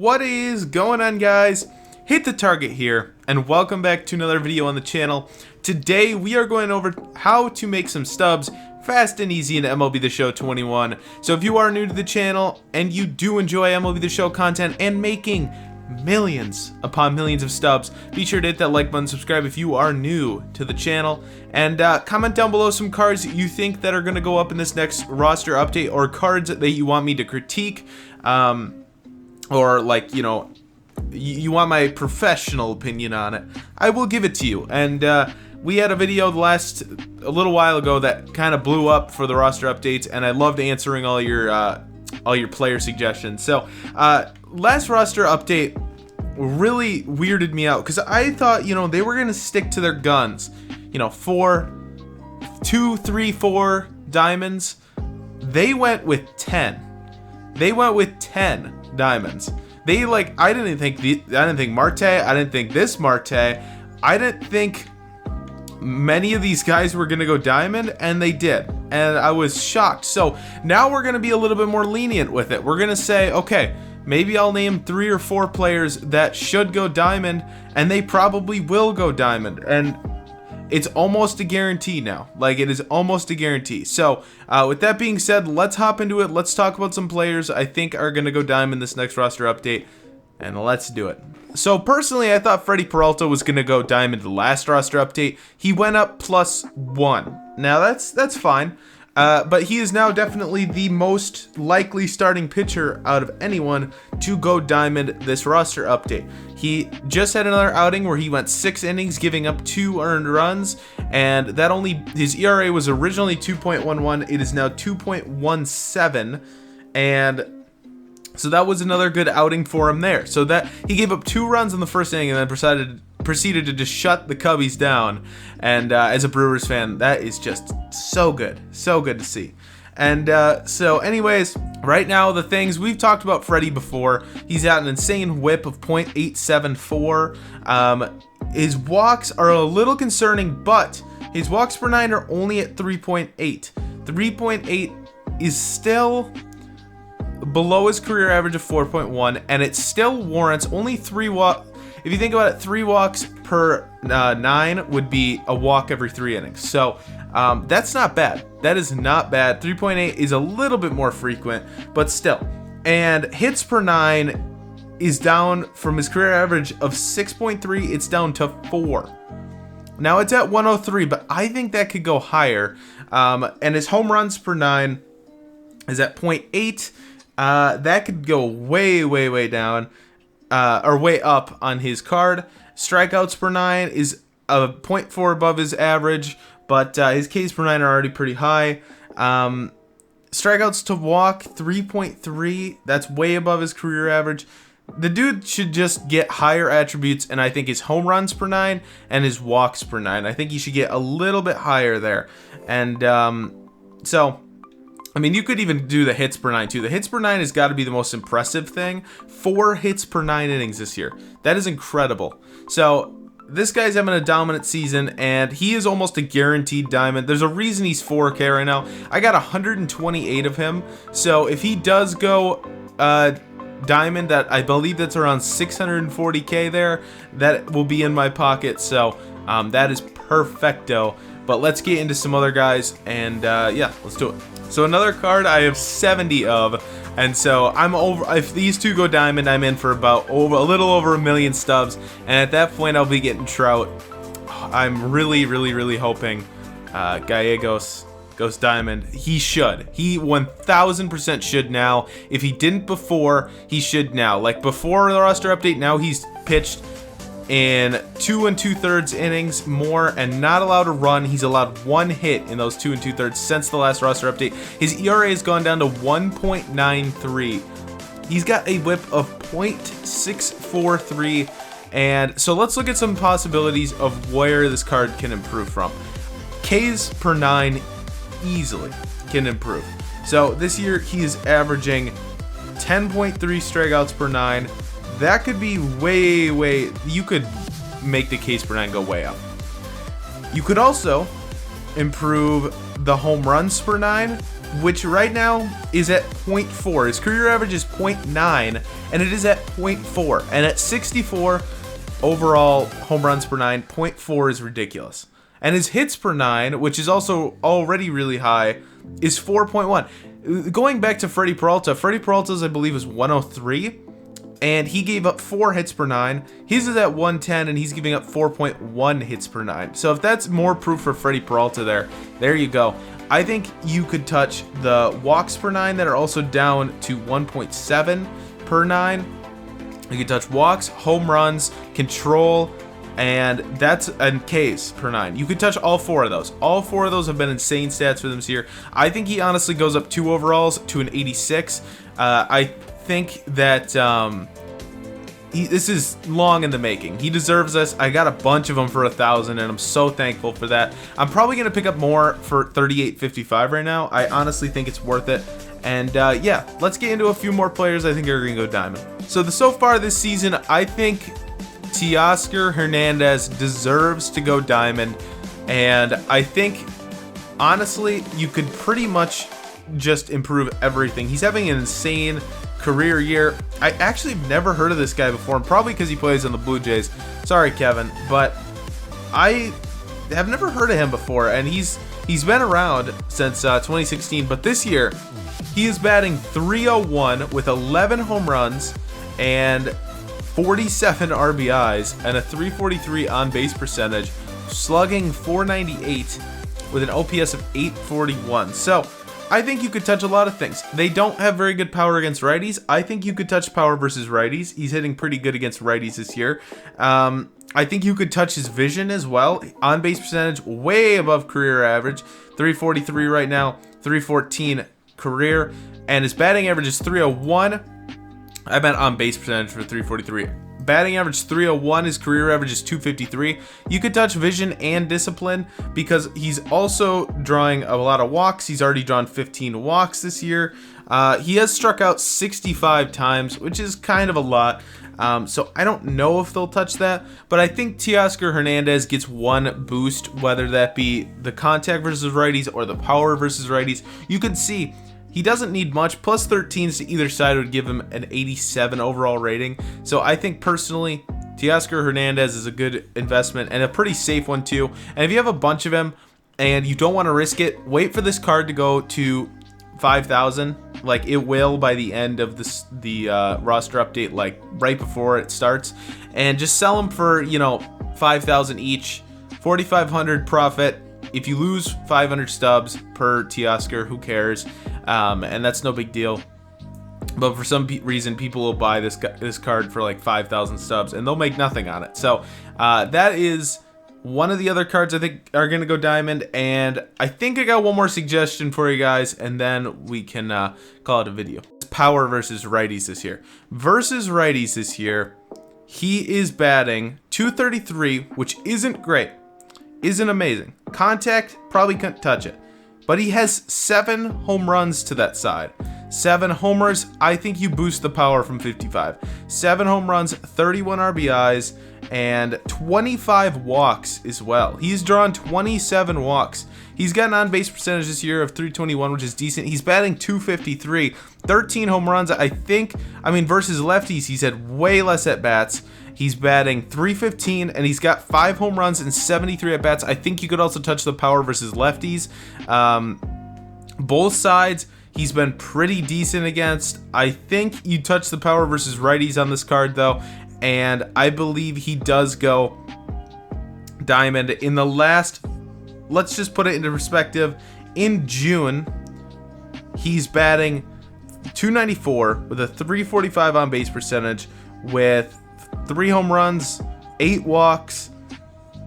What is going on, guys? Hit the target here, and welcome back to another video on the channel. Today we are going over how to make some stubs fast and easy in MLB The Show 21. So if you are new to the channel and you do enjoy MLB The Show content and making millions upon millions of stubs, be sure to hit that like button, subscribe if you are new to the channel, and comment down below some cards you think that are going to go up in this next roster update, or cards that you want me to critique, or like, you know, you want my professional opinion on it. I will give it to you. And we had a video a little while ago that kind of blew up for the roster updates, and I loved answering all your player suggestions. So last roster update really weirded me out because I thought, you know, they were gonna stick to their guns, you know, 2, 3, 4 diamonds. They went with 10. They went with 10 diamonds. They, like, I didn't think Marte, I didn't think this Marte, I didn't think many of these guys were gonna go diamond, and they did, and I was shocked. So now we're gonna be a little bit more lenient with it. We're gonna say, okay, maybe I'll name 3 or 4 players that should go diamond, and they probably will go diamond, and it's almost a guarantee now. Like, it is almost a guarantee. So with that being said, let's hop into it. Let's talk about some players I think are gonna go diamond this next roster update, and let's do it. So personally, I thought Freddie Peralta was gonna go diamond the last roster update. He went up +1. Now that's fine, but he is now definitely the most likely starting pitcher out of anyone to go diamond this roster update. He just had another outing where he went 6 innings, giving up 2 earned runs, and his ERA was originally 2.11. It is now 2.17, and so that was another good outing for him there. So that he gave up 2 runs in the first inning and then proceeded to just shut the Cubbies down. And as a Brewers fan, that is just so good to see. And so anyways, right now the things we've talked about Freddie before. He's at an insane whip of .874. His walks are a little concerning, but his walks per 9 are only at 3.8. 3.8 is still below his career average of 4.1, and it still warrants only 3 walks. If you think about it, 3 walks per 9 would be a walk every 3 innings. So that's not bad. That is not bad. 3.8 is a little bit more frequent, but still. And hits per 9 is down from his career average of 6.3. It's down to 4. Now it's at 103, but I think that could go higher. And his home runs per 9 is at .8. That could go way down, or way up on his card. Strikeouts per 9 is a .4 above his average, but his Ks per 9 are already pretty high. Strikeouts to walk 3.3, that's way above his career average. The dude should just get higher attributes, and I think his home runs per 9 and his walks per 9, I think he should get a little bit higher there. And so I mean, you could even do the hits per 9 too. The hits per 9 has got to be the most impressive thing. 4 hits per 9 innings this year. That is incredible. So this guy's having a dominant season, and he is almost a guaranteed diamond. There's a reason he's 4K right now. I got 128 of him. So if he does go diamond, that I believe that's around 640K there, that will be in my pocket. So that is perfecto. But let's get into some other guys, and yeah, let's do it. So another card I have 70 of, and so I'm over. If these 2 go diamond, I'm in for about a little over 1 million stubs, and at that point I'll be getting Trout. I'm really hoping Gallegos goes diamond. He should. He 1000% should now. If he didn't before, he should now. Like before the roster update, now he's pitched in 2 2/3 innings more and not allowed to run. He's allowed 1 hit in those 2 2/3 since the last roster update. His ERA has gone down to 1.93. He's got a whip of .643, and so let's look at some possibilities of where this card can improve from. Ks per 9 easily can improve. So this year he is averaging 10.3 strikeouts per 9. That could be way, you could make the Ks per 9 go way up. You could also improve the home runs per 9, which right now is at .4. His career average is .9, and it is at 0.4. And at 64 overall home runs per 9, 0.4 is ridiculous. And his hits per 9, which is also already really high, is 4.1. Going back to Freddie Peralta's, I believe, was 103. And he gave up 4 hits per 9. His is at 110, and he's giving up 4.1 hits per 9. So if that's more proof for Freddie Peralta there you go. I think you could touch the walks per 9 that are also down to 1.7 per 9. You could touch walks, home runs, control, and that's a Ks per 9. You could touch all 4 of those. All 4 of those have been insane stats for them this year. I think he honestly goes up 2 overalls to an 86. I think that this is long in the making. He deserves this. I got a bunch of them for 1,000, and I'm so thankful for that. I'm probably gonna pick up more for 38.55 right now. I honestly think it's worth it. And yeah, let's get into a few more players I think are gonna go diamond. So far this season, I think Teoscar Hernandez deserves to go diamond, and I think honestly you could pretty much just improve everything. He's having an insane career year. I actually have never heard of this guy before, and probably because he plays on the Blue Jays. Sorry, Kevin, but I have never heard of him before, and he's been around since 2016. But this year, he is batting .301 with 11 home runs and 47 RBIs and a .343 on base percentage, slugging .498 with an OPS of 841. So I think you could touch a lot of things. They don't have very good power against righties. I think you could touch power versus righties. He's hitting pretty good against righties this year. I think you could touch his vision as well. On base percentage way above career average, 343 right now, 314 career, and his batting average is 301. I meant on base percentage for 343. Batting average 301, his career average is 253. You could touch vision and discipline because he's also drawing a lot of walks. He's already drawn 15 walks this year. He has struck out 65 times, which is kind of a lot. So I don't know if they'll touch that, but I think Teoscar Hernandez gets one boost, whether that be the contact versus righties or the power versus righties. You can see he doesn't need much. Plus 13s to either side would give him an 87 overall rating. So I think personally, Teoscar Hernandez is a good investment and a pretty safe one too. And if you have a bunch of him and you don't want to risk it, wait for this card to go to 5,000. Like it will by the end of the roster update, like right before it starts, and just sell them for 5,000 each, 4,500 profit. If you lose 500 stubs per Teoscar, who cares? And that's no big deal. But for some reason, people will buy this card for like 5,000 stubs, and they'll make nothing on it. So that is one of the other cards I think are going to go diamond. And I think I got one more suggestion for you guys, and then we can call it a video. Power versus righties this year. Versus righties this year, he is batting .233, which isn't great. Isn't amazing. Contact, probably couldn't touch it. But he has 7 home runs to that side. 7 homers, I think you boost the power from 55. 7 home runs, 31 RBIs, and 25 walks as well. He's drawn 27 walks. He's got an on-base percentage this year of 321, which is decent. He's batting .253, 13 home runs. I mean, versus lefties, he's had way less at-bats. He's batting .315, and he's got 5 home runs and 73 at-bats. I think you could also touch the power versus lefties. Both sides, he's been pretty decent against. I think you touch the power versus righties on this card, though, and I believe he does go diamond. In the last, let's just put it into perspective, in June, he's batting .294 with a .345 on-base percentage with 3 home runs, 8 walks,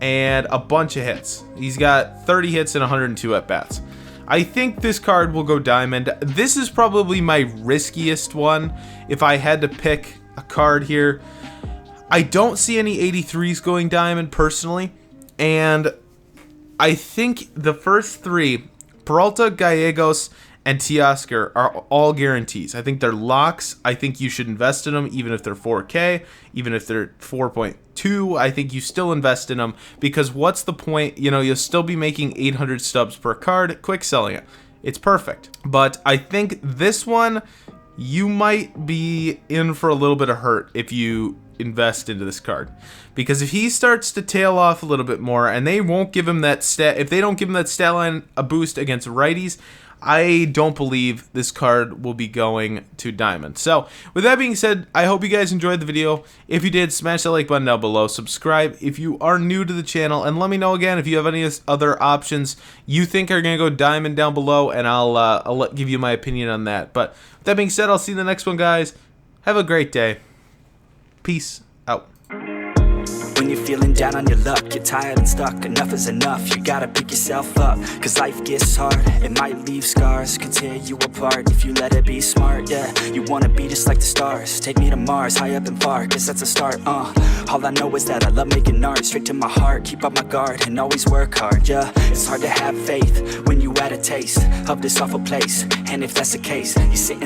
and a bunch of hits. He's got 30 hits and 102 at-bats. I think this card will go diamond. This is probably my riskiest one if I had to pick a card here. I don't see any 83s going diamond personally, and I think the first 3, Peralta, Gallegos, and Teoscar, are all guarantees. I think they're locks. I think you should invest in them even if they're 4K, even if they're 4.2. I think you still invest in them because what's the point? You'll still be making 800 stubs per card, quick selling it. It's perfect. But I think this one you might be in for a little bit of hurt if you invest into this card. Because if he starts to tail off a little bit more and they won't give him that stat, if they don't give him that stat line a boost against righties, I don't believe this card will be going to Diamond. So, with that being said, I hope you guys enjoyed the video. If you did, smash that like button down below. Subscribe if you are new to the channel. And let me know again if you have any other options you think are going to go Diamond down below. And I'll give you my opinion on that. But, with that being said, I'll see you in the next one, guys. Have a great day. Peace out. When you're feeling down on your luck, you're tired and stuck, enough is enough, you gotta pick yourself up. Cause life gets hard, it might leave scars, could tear you apart if you let it be smart. Yeah, you wanna be just like the stars, take me to Mars, high up and far, guess that's a start. All I know is that I love making art, straight to my heart, keep up my guard and always work hard. Yeah, it's hard to have faith when you had a taste of this awful place. And if that's the case, you're sitting